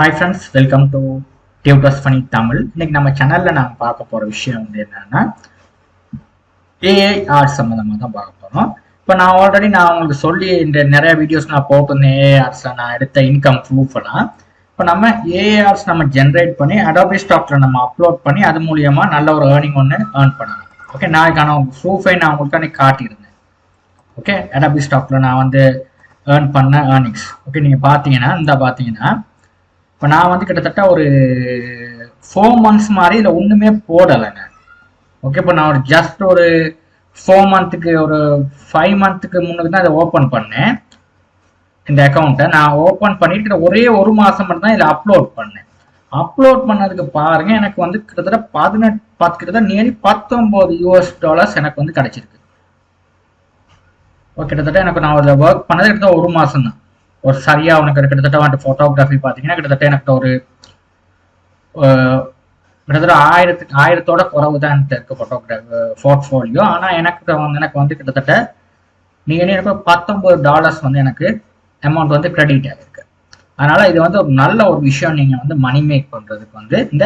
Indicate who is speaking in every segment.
Speaker 1: Hi friends, welcome to Tutors Funny Tamil. இன்னைக்கு நம்ம சேனல்ல நாம பார்க்க போற விஷயம் வந்து என்னன்னா ஏஐ ஆர்ட்ஸ் சம்பந்தமா தான் பார்க்க போறோம். இப்போ நான் ஆல்ரெடி உங்களுக்கு சொல்லி இந்த நிறைய வீடியோஸ் நான் போட்டிருந்தேன். ஏஐ ஆர்ட்ஸ்ல நான் எடுத்த இன்கம் ப்ரூஃப் எல்லாம். இப்போ நம்ம ஏஐ ஆர்ட்ஸ் நம்ம ஜென்ரேட் பண்ணி அடோபி ஸ்டாக்ல நம்ம அப்லோட் பண்ணி அது மூலியமா நல்ல ஒரு ஏர்னிங் ஒன்று ஏர்ன் பண்ணலாம். ஓகே, நாளைக்கான ப்ரூஃபை நான் உங்களுக்கு காட்டியிருந்தேன். ஓகே, அடோபி ஸ்டாக்ல நான் வந்து ஏர்ன் பண்ண ஏர்னிங்ஸ். ஓகே, நீங்க பார்த்தீங்கன்னா இப்போ நான் வந்து கிட்டத்தட்ட ஒரு 4 months மாதிரி இதில் ஒன்றுமே போடலைங்க. ஓகே, இப்போ நான் ஒரு ஜஸ்ட் ஒரு 4 monthக்கு ஒரு 5 monthக்கு முன்னுக்கு தான் இதை ஓப்பன் பண்ணேன். இந்த அக்கௌண்ட்டை நான் ஓப்பன் பண்ணிட்டு ஒரே ஒரு மாதம் மட்டும் தான் இதில் அப்லோட் பண்ணேன். அப்லோட் பண்ணதுக்கு பாருங்க, எனக்கு வந்து கிட்டத்தட்ட நியர்லி $19 எனக்கு வந்து கிடைச்சிருக்கு. கிட்டத்தட்ட எனக்கு நான் அதில் ஒர்க் பண்ணது கிட்டத்தட்ட ஒரு மாதம் தான். ஒரு சரியா உனக்கு கிட்டத்தட்ட வந்துட்டு ஃபோட்டோகிராஃபி பார்த்தீங்கன்னா கிட்டத்தட்ட எனக்கு ஒரு கிட்டத்தட்ட 1000 குறைவு தான் எனக்கு இருக்கு ஃபோட்டோகிராஃபி போர்ட்ஃபோலியோ. ஆனால் எனக்கு வந்து கிட்டத்தட்ட நீங்கள் எனக்கு $19 வந்து எனக்கு அமௌண்ட் வந்து கிரெடிட் ஆகிருக்கு. அதனால இது வந்து ஒரு நல்ல ஒரு விஷயம். நீங்கள் வந்து மணி மேக் பண்ணுறதுக்கு வந்து இந்த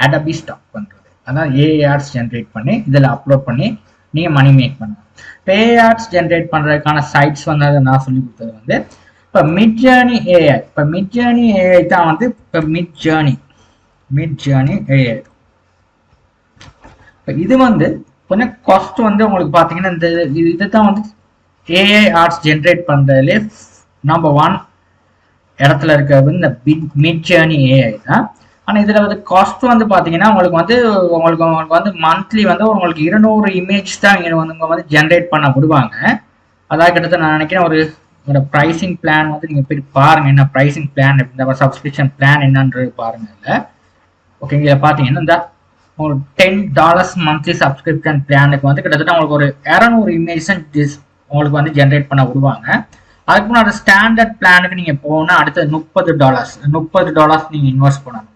Speaker 1: அடோபி ஸ்டாக் பண்ணுறது, அதாவது ஏஐ ஆர்ட்ஸ் ஜென்ரேட் பண்ணி இதில் அப்லோட் பண்ணி நீங்கள் மணி மேக் பண்ணலாம். இப்போ ஏஐ ஆர்ட்ஸ் ஜென்ரேட் பண்ணுறதுக்கான சைட்ஸ் வந்து நான் சொல்லி கொடுத்தது வந்து இப்போ மிட்ஜர்னி ஏஐ. இப்போ மிட்ஜர்னி ஏஐ தான் வந்து இப்போ மிட்ஜர்னி ஏஐ. இப்போ இது வந்து கொஞ்சம் காஸ்ட் வந்து உங்களுக்கு பார்த்தீங்கன்னா இந்த இதுதான் வந்து ஏஐ ஆர்ட்ஸ் ஜென்ரேட் பண்ணுறதுலே நம்பர் 1 இடத்துல இருக்கிறது இந்த மிட்ஜர்னி ஏஐ தான். ஆனால் இதில் வந்து காஸ்ட் வந்து பார்த்தீங்கன்னா உங்களுக்கு வந்து மந்த்லி வந்து உங்களுக்கு 200 இமேஜ் தான் இங்கே வந்து ஜென்ரேட் பண்ண விடுவாங்க. அதாவது கிட்டத்தட்ட நான் நினைக்கிறேன் ஒரு ப்ரைசிங் பிளான் வந்து நீங்கள் போய் பாருங்க, என்ன ப்ரைசிங் பிளான், இந்த சப்ஸ்கிரிப்ஷன் பிளான் என்னன்றது பாருங்க. இல்லை ஓகே, இங்கே பார்த்தீங்கன்னா இந்த ஒரு $10 மந்த்லி சப்ஸ்கிரிப்ஷன் பிளானுக்கு வந்து கிட்டத்தட்ட உங்களுக்கு ஒரு 200 இமேஜ் உங்களுக்கு வந்து ஜென்ரேட் பண்ண விடுவாங்க. அதுக்கு முன்னாடி ஸ்டாண்டர்ட் பிளானுக்கு நீங்கள் போகணும்னா அடுத்தது $30 நீங்கள் இன்வெஸ்ட் பண்ணணும்.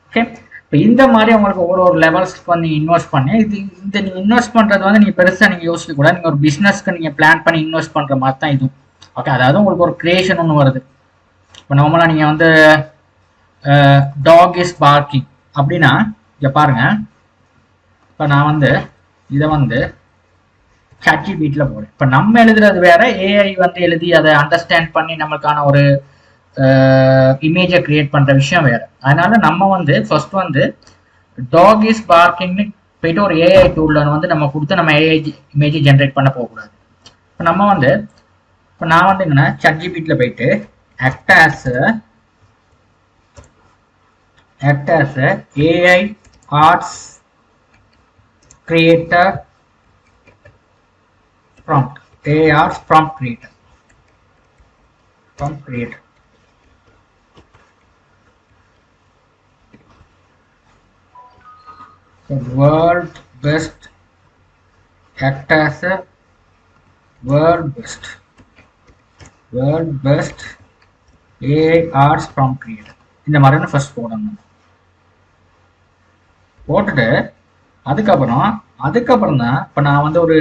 Speaker 1: ஓகே, இப்போ இந்த மாதிரி உங்களுக்கு ஒரு லெவல்ஸ்க்கு வந்து இன்வெஸ்ட் பண்ணி இந்த நீங்கள் இன்வெஸ்ட் பண்ணுறது வந்து நீங்கள் பெருசாக நீங்கள் யோசிக்க கூட, நீங்கள் ஒரு பிஸ்னஸ்க்கு நீங்கள் பிளான் பண்ணி இன்வெஸ்ட் பண்ணுற மாதிரி தான் இதுவும். ஓகே, அதாவது உங்களுக்கு ஒரு கிரியேஷன் ஒன்று வருது. இப்போ நார்மலாக நீங்கள் வந்து டாக் இஸ் பார்க்கிங் அப்படின்னா இங்கே பாருங்க. இப்போ நான் வந்து இதை வந்து ChatGPT போகிறேன். இப்போ நம்ம எழுதுறது வேற, ஏஐ வந்து எழுதி அதை அண்டர்ஸ்டாண்ட் பண்ணி நம்மளுக்கான ஒரு இமேஜை கிரியேட் பண்ணுற விஷயம் வேற. அதனால நம்ம வந்து ஃபர்ஸ்ட் வந்து டாக் இஸ் பார்க்கிங்னு போயிட்டு ஒரு ஏஐ டூலில் வந்து நம்ம கொடுத்து நம்ம ஏஐ இமேஜை ஜென்ரேட் பண்ண போகக்கூடாது. இப்போ நம்ம வந்து இப்போ நான் வந்து என்னன்னா ChatGPT போயிட்டு act as a AI arts creator prompt. AI arts prompt creator. The world best. Act as a world best AI arts prompt creator. இந்த மாதிரி ஃபர்ஸ்ட் போடணும். போட்டுட்டு அதுக்கப்புறம் தான் இப்போ நான் வந்து ஒரு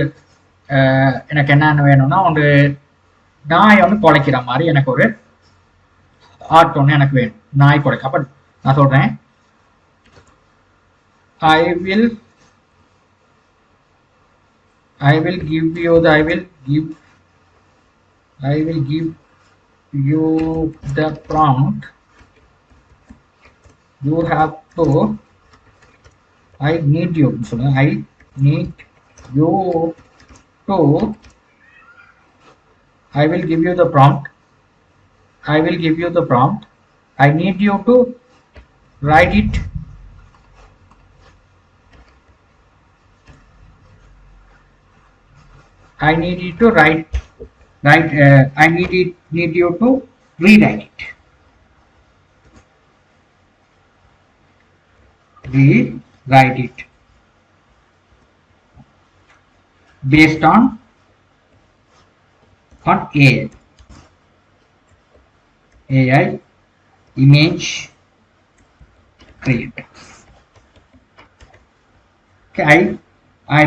Speaker 1: எனக்கு என்னென்ன வேணும்னா ஒரு நாய் வந்து குலைக்கிற மாதிரி எனக்கு ஒரு ஆர்ட் ஒன்று எனக்கு வேணும். நாய் குலைக்க. அப்போ நான் சொல்கிறேன் I will give you the prompt. You have to I need you to I will give you the prompt. I need you to write it. I need you to write. I need you to rewrite it. Rewrite it based on AI image creator. Okay, I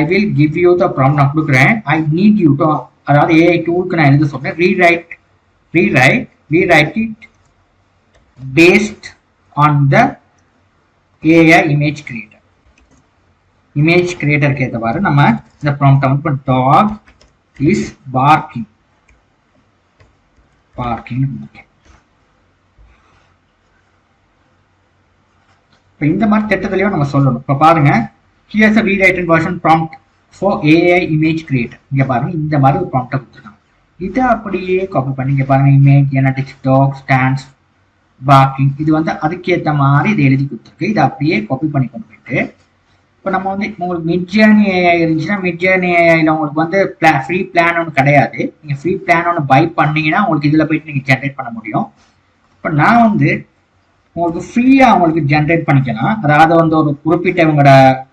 Speaker 1: will give you the prompt. நான் கொடுக்குறேன். I need you to, அதாவது AI டூலுக்கு நான் எழுத சொல்றேன். rewrite it based on the AI image creator. Image creator கேத்தவாறு நம்ம இந்த prompt வந்து dog is barking. இப்போ இந்த மாதிரி திட்டத்திலையும் நம்ம சொல்லணும். இப்போ பாருங்க, here's a rewritten version prompt for AI image creator. இங்க பாருங்க, இந்த மாதிரி ஒரு prompt கொடுத்துருக்காங்க. இதை அப்படியே காப்பி பண்ணி இங்க பாருங்க, image genetics dog stands barking. இது வந்து அதுக்கேற்ற மாதிரி இது எழுதி கொடுத்துருக்கு. இதை அப்படியே காப்பி பண்ணி கொண்டு போயிட்டு இப்போ நம்ம வந்து உங்களுக்கு மிட்ஜர்னி ஏஐ இருந்துச்சுன்னா, மிட்ஜர்னி ஏஐல உங்களுக்கு வந்து ஃப்ரீ பிளான் ஒன்று கிடையாது. நீங்கள் ஃப்ரீ பிளான் ஒன்று பை பண்ணீங்கன்னா உங்களுக்கு இதில் போயிட்டு நீங்கள் ஜென்ரேட் பண்ண முடியும். இப்போ நான் வந்து உங்களுக்கு ஃப்ரீயாக உங்களுக்கு ஜென்ரேட் பண்ணிக்கலாம். அதாவது வந்து ஒரு குறிப்பிட்ட இவங்களோட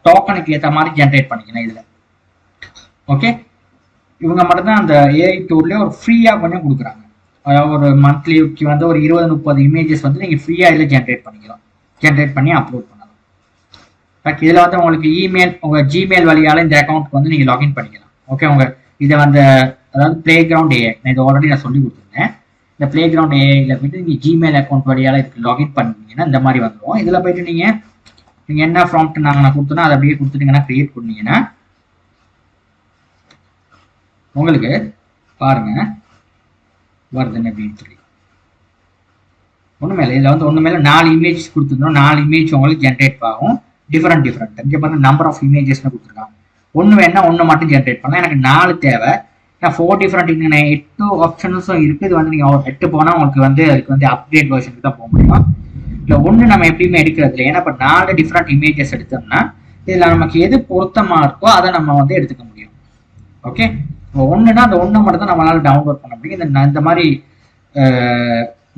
Speaker 1: டோக்கனுக்கு ஏற்ற மாதிரி ஜென்ரேட் பண்ணிக்கலாம் இதில். ஓகே, இவங்க மட்டும்தான் அந்த ஏஐ டூர்லேயே ஒரு ஃப்ரீயாக கொஞ்சம் கொடுக்குறாங்க. அதாவது ஒரு மந்த்லிக்கு வந்து ஒரு 20-30 இமேஜஸ் வந்து நீங்கள் ஃப்ரீயாக இதில் ஜென்ரேட் பண்ணிக்கலாம். ஜென்ரேட் பண்ணி அப்லோட் பண்ணலாம். இதில் வந்து உங்களுக்கு இமெயில், உங்கள் ஜிமெயில் வழியால் இந்த அக்கௌண்ட்க்கு வந்து நீங்கள் லாகின் பண்ணிக்கலாம். ஓகே, உங்கள் இதை வந்து அதாவது பிளே கிரவுண்ட் ஏஐ, நான் இதை ஆல்ரெடி நான் சொல்லி கொடுத்துருந்தேன். இந்த பிளே கிரவுண்ட் ஏஐயில் போயிட்டு நீங்கள் ஜிமெயில் அக்கௌண்ட் வழியால் இதுக்கு லாகின் பண்ணிங்கன்னா இந்த மாதிரி வந்துடும். இதில் போயிட்டு நீங்கள் என்ன ப்ராம்ப்ட் நான் கொடுத்தோன்னா அதை அப்படியே கொடுத்துட்டீங்கன்னா கிரியேட் பண்ணீங்கன்னா உங்களுக்கு பாருங்க வருதுன்னு அப்படின்னு சொல்லி ஒன்று மேலே இதில் வந்து ஒன்று மேலே 4 இமேஜ் கொடுத்துருந்தோம். 4 இமேஜ் உங்களுக்கு ஜென்ரேட் ஆகும். டிஃப்ரெண்ட் இங்கே பாருங்க, நம்பர் ஆஃப் இமேஜஸ்னு கொடுத்துருக்காங்க. ஒன்று வேணா ஒன்று மட்டும் ஜென்ரேட் பண்ணலாம். எனக்கு 4 தேவை. ஏன்னா 4 டிஃப்ரெண்ட் 8 ஆப்ஷன்ஸும் இருக்குது. இது வந்து நீங்கள் 8 போனால் உங்களுக்கு வந்து அதுக்கு வந்து அப்டேட் வெர்ஷனுக்கு தான் போக முடியும். இல்லை ஒன்று நம்ம எப்படியுமே எடுக்கிறது இல்லை. ஏன்னா இப்போ 4 டிஃப்ரெண்ட் இமேஜஸ் எடுத்தோம்னா இதில் நமக்கு எது பொருத்தமாக இருக்கோ அதை நம்ம வந்து எடுத்துக்க முடியும். ஓகே, இப்போ ஒன்றுனா அந்த ஒன்று மட்டும் தான் நம்மளால டவுன்லோட் பண்ண முடியும். இந்த மாதிரி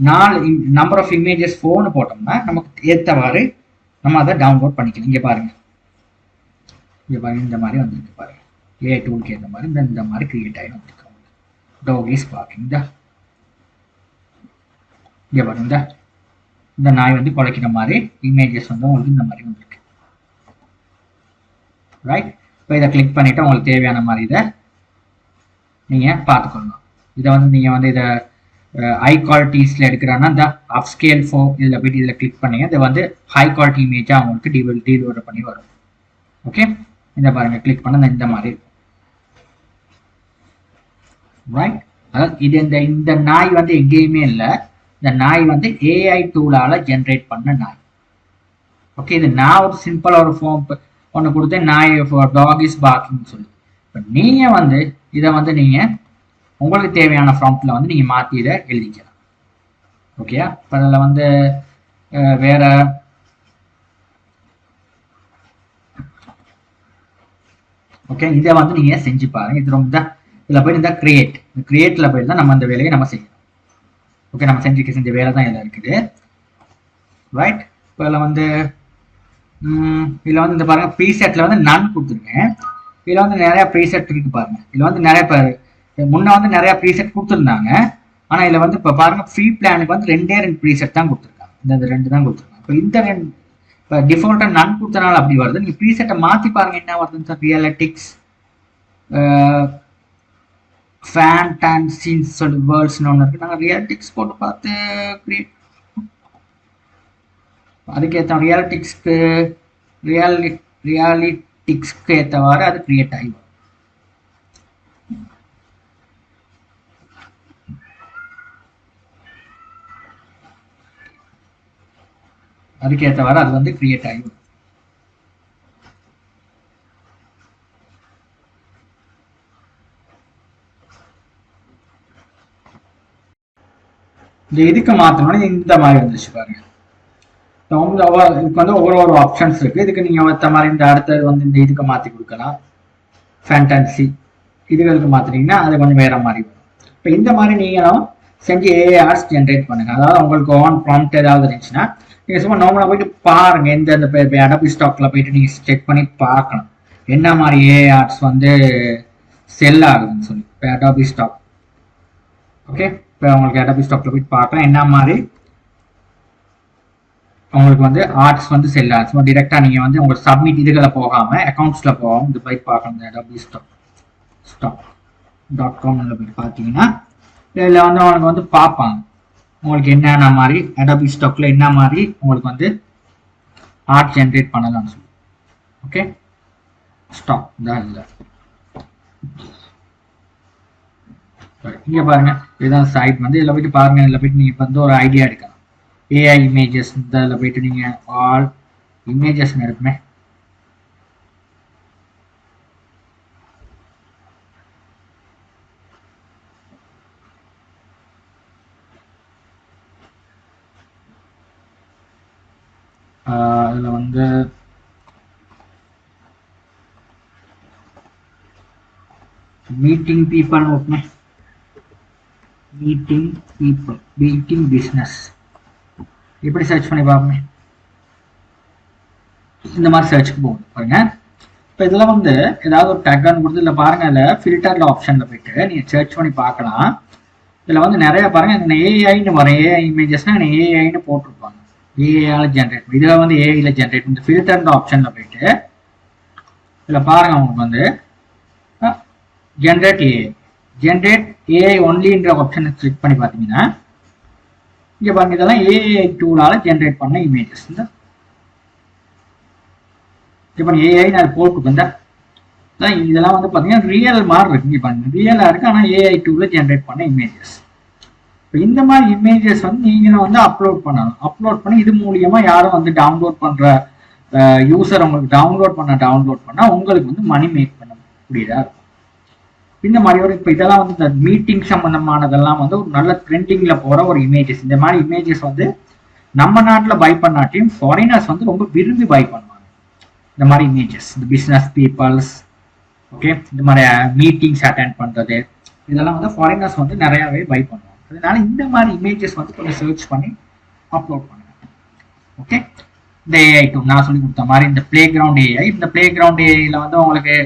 Speaker 1: 4 நம்பர் ஆஃப் இமேஜஸ் 4னு போட்டோம்னா நமக்கு ஏற்றவாறு நம்ம அதை டவுன்லோட் பண்ணிக்கலாம். இங்கே பாருங்க, இந்த மாதிரி வந்துருக்கு பாருங்க. ஏஐ டூலுக்கு ஏற்ற மாதிரி இந்த மாதிரி கிரியேட் ஆகி வந்துருக்கு. Dog is parking. இங்கே பாருங்க, இந்த நாய் வந்து குலைக்கிற மாதிரி இமேஜஸ் வந்து உங்களுக்கு இந்த மாதிரி வந்துருக்கு. ரைட், இப்போ இதை கிளிக் பண்ணிவிட்டு உங்களுக்கு தேவையான மாதிரி இதை நீங்கள் பார்த்துக்கொள்ளலாம். இதை வந்து நீங்கள் வந்து இதை ஹை குவாலிட்டிஸில் எடுக்கிறான்னா இந்த அப் ஸ்கேல் ஃபோ இதில் போய்ட்டு இதில் கிளிக் பண்ணீங்க. இதை வந்து ஹை குவாலிட்டி இமேஜாக அவங்களுக்கு டெலிவர் பண்ணி வரும். ஓகே, இந்த பாருங்க, கிளிக் பண்ண இந்த மாதிரி இருக்கும். ரைட், அதாவது இது இந்த நாய் வந்து எங்கேயுமே இல்லை. இந்த நாய் வந்து ஏஐ டூலால் ஜென்ரேட் பண்ண நாய். ஓகே, இது நான் ஒரு சிம்பிளாக ஒரு ஃபார்ம் ஒன்று கொடுத்தேன், நாய் டாக் இஸ் பார்க்கிங் சொல்லி. இப்போ நீங்கள் வந்து இதை வந்து நீங்கள் உங்களுக்கு தேவையான ப்ராம்ப்ட்ல வந்து நீங்கள் மாற்றி இதை எழுதிக்கலாம். ஓகேயா, இப்போ அதில் வந்து வேற ஓகே, இதை வந்து நீங்கள் செஞ்சு பாருங்க. இது ரொம்ப இதில் போய் இந்த கிரியேட்டில் போய் தான் நம்ம இந்த வேலையை நம்ம செய்யணும். ஓகே, நம்ம செஞ்ச வேலை தான் இதில் இருக்குது. ரைட், இப்போ இதில் வந்து இந்த பாருங்க, ப்ரீசெட்டில் வந்து நான் கொடுத்துருக்கேன். இதில் வந்து நிறையா ப்ரீசெட் இருக்கு பாருங்க. இதில் வந்து நிறைய பேர் முன்ன வந்து நிறைய ப்ரீசெட் கொடுத்துருந்தாங்க. ஆனால் இதில் வந்து இப்போ பாருங்க, ஃப்ரீ பிளானுக்கு வந்து 2 ப்ரீசெட் தான் கொடுத்துருக்காங்க. இந்த 2 தான் கொடுத்துருக்காங்க. இப்போ இந்த 2 இப்போ டிஃபால்ட்டாக நான் கொடுத்தனால அப்படி வருது. நீங்கள் ப்ரீசெட்டை மாற்றி பாருங்க என்ன வருதுன்னு சார். ரியாலிட்டிக்ஸ் ஃபேன்டான்சின்னு சொல்லி வேர்ல்ட்ஸ்னு ஒன்று இருக்குது. நாங்கள் ரியாலிட்டிக்ஸ் போட்டு பார்த்து அதுக்கேற்ற ரியாலிட்டிக்ஸ்க்கு ஏற்றவாறு அது கிரியேட் ஆகி வரும். அதுக்கேற்றவாறு அது வந்து கிரியேட் ஆகி வரும். இந்த இதுக்கு மாற்றணும்னா இந்த மாதிரி வந்துச்சு பாருங்க. இதுக்கு வந்து ஒவ்வொரு ஆப்ஷன்ஸ் இருக்கு. இதுக்கு நீங்க ஏற்ற மாதிரி இந்த அடுத்தது வந்து இந்த இதுக்கு மாற்றி கொடுக்கலாம். ஃபேண்டசி இதுகளுக்கு மாற்றினீங்கன்னா அது கொஞ்சம் வேற மாதிரி வரும். இப்போ இந்த மாதிரி நீங்களும் செஞ்சு ஏஆர்ஸ் ஜென்ரேட் பண்ணுங்க. அதாவது உங்களுக்கு ஆன் ப்ராம்ப்ட் ஏதாவது இருந்துச்சுன்னா நீங்கள் சும்மா நார்மலாக போயிட்டு பாருங்க. இந்த அடோபி ஸ்டாக்ல போயிட்டு நீங்கள் செக் பண்ணி பார்க்கணும் என்ன மாதிரி ஏஆர்ஸ் வந்து செல் ஆகுதுன்னு சொல்லி. இப்போ அடோபி ஸ்டாக் ஓகே, இப்போ உங்களுக்கு அடோபி ஸ்டாக்ல போயிட்டு பார்க்கலாம் என்ன மாதிரி உங்களுக்கு வந்து ஆர்ட்ஸ் வந்து செல் ஆகுது. சும்மா டிரெக்டாக நீங்கள் வந்து உங்களுக்கு சப்மிட் இதுகளை போகாமல் அக்கௌண்ட்ஸில் போகாமல் இந்த போய் பார்க்கணும். இந்த அடோபி ஸ்டாக்.com போயிட்டு பார்த்தீங்கன்னா இதில் வந்து அவனுக்கு வந்து பார்ப்பாங்க உங்களுக்கு என்னென்ன மாதிரி அடோபி ஸ்டாக்ல என்ன மாதிரி உங்களுக்கு வந்து ஆர்ட் ஜென்ரேட் பண்ணலாம்னு சொல்லி. ஓகே, ஸ்டாக் தான் இல்லை. இங்க பாருங்க, இதுதான் சைட் வந்து இதில் போயிட்டு பாருங்க. இதில் போயிட்டு நீங்க வந்து ஒரு ஐடியா எடுக்கலாம். ஏஐ இமேஜஸ் இதில் போயிட்டு நீங்க ஆல் இமேஜஸ் இருக்குமே. அதுல வந்து meeting people okay, meeting people, meeting business இப்படி சர்ச் பண்ணி பாருங்க. இந்த மாதிரி சர்ச்சுக்கு போகும் பாருங்க. இப்போ இதில் வந்து ஏதாவது ஒரு டேக்னு கொடுத்து இதில் பாருங்க, அதில் ஃபில்டர்ல ஆப்ஷனில் போயிட்டு நீங்கள் சர்ச் பண்ணி பார்க்கலாம். இதில் வந்து நிறைய பாருங்க, இந்த ஏஐன்னு வரும். ஏஐ இமேஜஸ்னா ஏஐன்னு போட்டிருப்பாங்க. ஏஐயால ஜென்ரேட், இதில் வந்து ஏஐல ஜென்ரேட். இந்த ஃபில்டர் ஆப்ஷனில் போயிட்டு இதில் பாருங்க, உங்களுக்கு வந்து ஜென்ரேட் ஏஐ, ஜென்ரேட் ஏஐ ஒன்லின்ற ஆப்ஷனை கிளிக் பண்ணி பார்த்தீங்கன்னா இங்கே பாருங்க, இதெல்லாம் ஏஐ டூலால ஜென்ரேட் பண்ண இமேஜஸ். இந்த இப்போ ஏஐ நான் போட்டு வந்தேன். இதெல்லாம் வந்து பார்த்தீங்கன்னா ரியல் மாதிரி இருக்கு. இங்கே பாருங்க, ரியலாக இருக்கு, ஆனால் ஏஐ டூவில் ஜென்ரேட் பண்ண இமேஜஸ். இப்போ இந்த மாதிரி இமேஜஸ் வந்து நீங்களும் வந்து அப்லோட் பண்ணலாம். அப்லோட் பண்ணி இது மூலியமா யாரும் வந்து டவுன்லோட் பண்ற யூசர் உங்களுக்கு டவுன்லோட் பண்ணா உங்களுக்கு வந்து மணி மேக் பண்ண முடியுதா இருக்கும். இந்த மாதிரி ஒரு இப்போ இதெல்லாம் வந்து இந்த மீட்டிங் சம்பந்தமானதெல்லாம் வந்து ஒரு நல்ல ட்ரெண்டிங்ல போற ஒரு இமேஜஸ். இந்த மாதிரி இமேஜஸ் வந்து நம்ம நாட்டில் பை பண்ணாட்டியும் ஃபாரினர்ஸ் வந்து ரொம்ப விரும்பி பை பண்ணுவாங்க. இந்த மாதிரி இமேஜஸ், இந்த பிஸ்னஸ் பீப்புள்ஸ், ஓகே, இந்த மாதிரி மீட்டிங்ஸ் அட்டென்ட் பண்றது, இதெல்லாம் வந்து ஃபாரினர்ஸ் வந்து நிறையாவே பை பண்ணுவாங்க. அதனால இந்த மாதிரி இமேஜஸ் வந்து கொஞ்சம் சர்ச் பண்ணி அப்லோட் பண்ணுங்க. ஓகே, இந்த ஏஐ டூ நான் சொல்லி கொடுத்த மாதிரி இந்த பிளே கிரவுண்ட் ஏஐ, இந்த பிளே கிரவுண்ட் ஏஐல வந்து உங்களுக்கு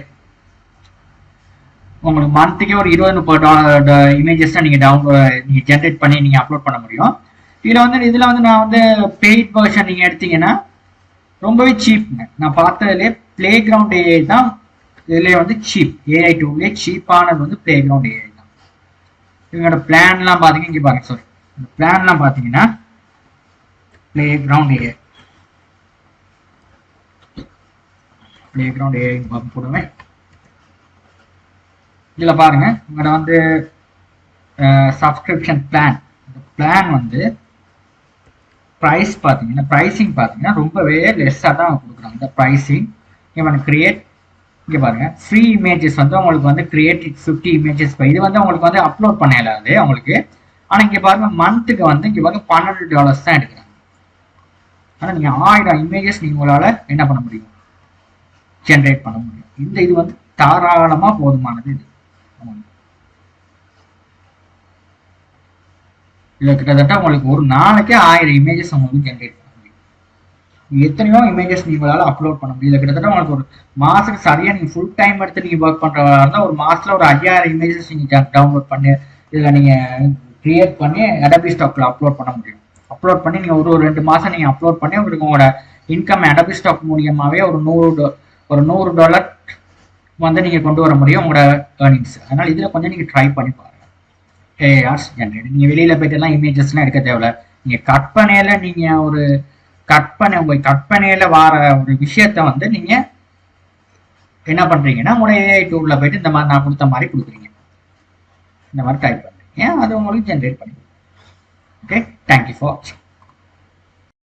Speaker 1: மந்த்துக்கே ஒரு $20-30 இமேஜஸ் தான் நீங்க ஜென்ரேட் பண்ணி நீங்க அப்லோட் பண்ண முடியும். இதுல வந்து நான் வந்து பெய்ட் வெர்ஷன் நீங்க எடுத்தீங்கன்னா ரொம்பவே சீப்ங்க. நான் பார்த்ததுலேயே பிளே கிரவுண்ட் ஏஐ தான் இதுலேயே வந்து சீப். ஏஐ டூலே சீப்பானது வந்து பிளே கிரவுண்ட் ஏஐ தான். இவங்களோட பிளான்லாம் பார்த்தீங்கன்னா இங்கே பாருங்க, சாரி, இந்த பிளான்லாம் பார்த்தீங்கன்னா play ground AI, play ground AI போடுவேன். இதில் பாருங்க, உங்களோட வந்து சப்ஸ்கிரிப்ஷன் பிளான், இந்த பிளான் வந்து ப்ரைஸ் பார்த்தீங்கன்னா ப்ரைஸிங் பார்த்தீங்கன்னா ரொம்பவே லெஸ்ஸாக தான் கொடுக்குறாங்க. இந்த ப்ரைஸிங் இவன் கிரியேட், இங்கே பாருங்க, ஃப்ரீ இமேஜஸ் வந்து உங்களுக்கு வந்து கிரியேட் 50 இமேஜஸ். இது வந்து உங்களுக்கு வந்து அப்லோட் பண்ண இல்லாது உங்களுக்கு. ஆனால் இங்கே பாருங்க, மந்த்துக்கு வந்து இங்கே பாருங்க $12 தான் எடுக்கிறாங்க. ஆனால் நீங்கள் 1000 இமேஜஸ் நீங்கள் உங்களால் என்ன பண்ண முடியும், ஜென்ரேட் பண்ண முடியும். இது வந்து தாராளமாக போதுமானது. இது கிட்டத்தட்ட உங்களுக்கு ஒரு நாளைக்கு 1000 இமேஜஸ் உங்களுக்கு ஜென்ரேட் பண்ண முடியும். எத்தனையோ இமேஜஸ் நீங்களால அப்லோட் பண்ண முடியும். கிட்டத்தட்ட உங்களுக்கு ஒரு மாசத்துக்கு சரியா நீங்க ஃபுல் டைம் எடுத்து நீங்க ஒர்க் பண்றதா இருந்தா ஒரு மாசத்துல ஒரு 5000 இமேஜஸ் நீங்க டவுன்லோட் பண்ணி இதுல நீங்க கிரியேட் பண்ணி அடோபி ஸ்டாக்ல அப்லோட் பண்ண முடியும். அப்லோட் பண்ணி நீங்க ஒரு 2 மாசம் நீங்க அப்லோட் பண்ணி உங்களுக்கு உங்களோட இன்கம் அடோபி ஸ்டாக் மூலியமாவே ஒரு $100 வந்து நீங்க கொண்டு வர முடியும் உங்களோட ஏர்னிங்ஸ். அதனால இதுல கொஞ்சம் நீங்க ட்ரை பண்ணி பாருங்க. ஏஆர்ஸ் ஜென்ரேட், நீங்க வெளியில போயிட்டு எல்லாம் இமேஜஸ்லாம் எடுக்க தேவையில்ல. நீங்க கற்பனையில நீங்க ஒரு உங்க கற்பனையில வர ஒரு விஷயத்த வந்து நீங்க என்ன பண்றீங்கன்னா உங்களோட ஏஐ டூல்ல போயிட்டு இந்த மாதிரி நான் கொடுத்த மாதிரி கொடுக்குறீங்க, இந்த மாதிரி டைப் பண்றீங்க, அது உங்களுக்கு ஜென்ரேட் பண்ணி. ஓகே, தேங்க்யூ ஃபார் வாட்சிங்.